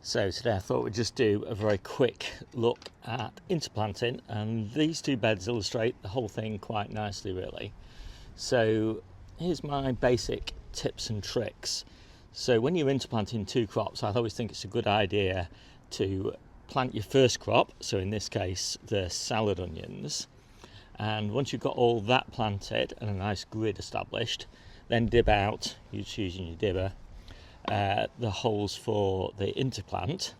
So today I thought we'd just do a very quick look at interplanting, and these two beds illustrate the whole thing quite nicely really. So here's my basic tips and tricks. So when you're interplanting two crops, I always think it's a good idea to plant your first crop, so in this case the salad onions, and once you've got all that planted and a nice grid established, then dib out, you're just using your dibber, the holes for the interplant,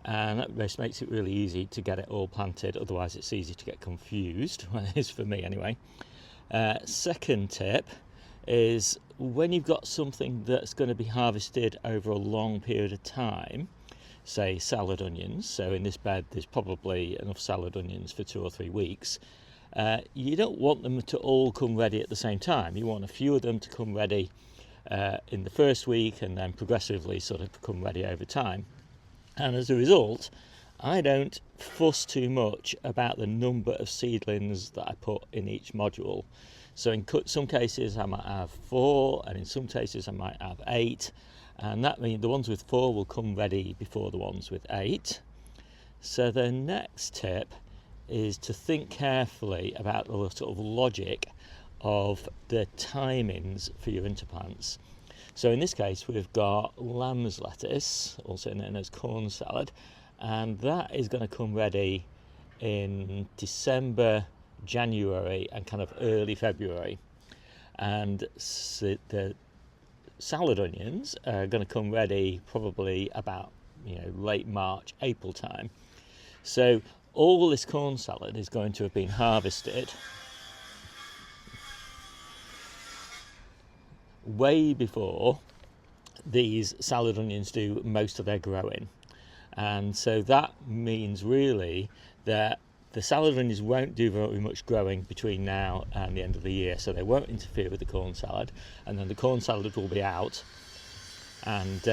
and that just makes it really easy to get it all planted. Otherwise it's easy to get confused. Well, it is for me anyway. Second tip is when you've got something that's going to be harvested over a long period of time, say salad onions, so in this bed there's probably enough salad onions for 2 or 3 weeks, you don't want them to all come ready at the same time. You want a few of them to come ready in the first week and then progressively sort of become ready over time. And as a result, I don't fuss too much about the number of seedlings that I put in each module. So in some cases I might have 4, and in some cases I might have 8, and that means the ones with 4 will come ready before the ones with 8. So the next tip is to think carefully about the sort of logic of the timings for your interplants. So in this case we've got lamb's lettuce, also known as corn salad, and that is going to come ready in December, January and kind of early February, and the salad onions are going to come ready probably about late March, April time. So all this corn salad is going to have been harvested way before these salad onions do most of their growing, and so that means really that the salad onions won't do very much growing between now and the end of the year, so they won't interfere with the corn salad, and then the corn salad will be out, and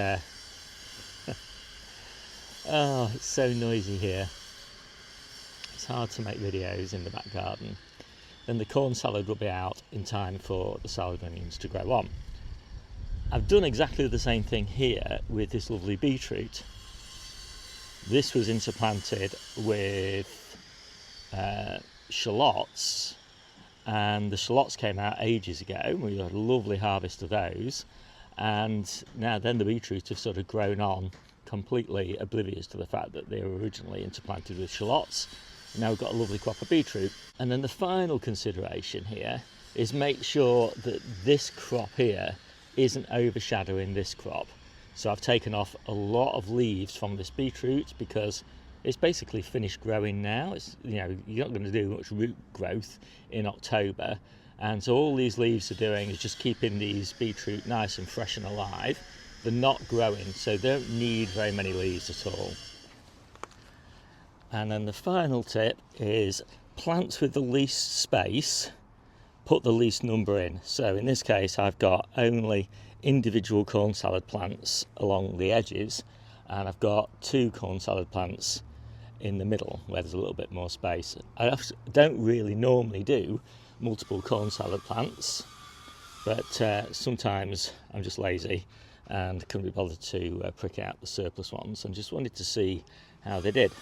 oh, it's so noisy here, it's hard to make videos in the back garden. Then the corn salad will be out in time for the salad onions to grow on. I've done exactly the same thing here with this lovely beetroot. This was interplanted with shallots, and the shallots came out ages ago. We had a lovely harvest of those, and now then the beetroot have sort of grown on completely oblivious to the fact that they were originally interplanted with shallots. Now we've got a lovely crop of beetroot. And then the final consideration here is make sure that this crop here isn't overshadowing this crop. So I've taken off a lot of leaves from this beetroot because it's basically finished growing now. You're not going to do much root growth in October, and so all these leaves are doing is just keeping these beetroot nice and fresh and alive. They're not growing, so they don't need very many leaves at all. And then the final tip is plants with the least space, put the least number in. So in this case I've got only individual corn salad plants along the edges, and I've got 2 corn salad plants in the middle where there's a little bit more space. I don't really normally do multiple corn salad plants, but sometimes I'm just lazy and couldn't be bothered to prick out the surplus ones, and just wanted to see how they did.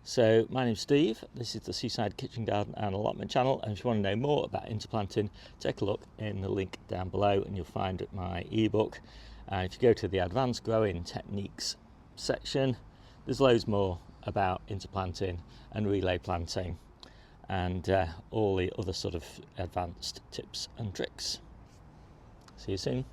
So my name's Steve, this is the Seaside Kitchen Garden and Allotment channel, and if you want to know more about interplanting, take a look in the link down below and you'll find my ebook. And if you go to the advanced growing techniques section, there's loads more about interplanting and relay planting and all the other sort of advanced tips and tricks. See you soon.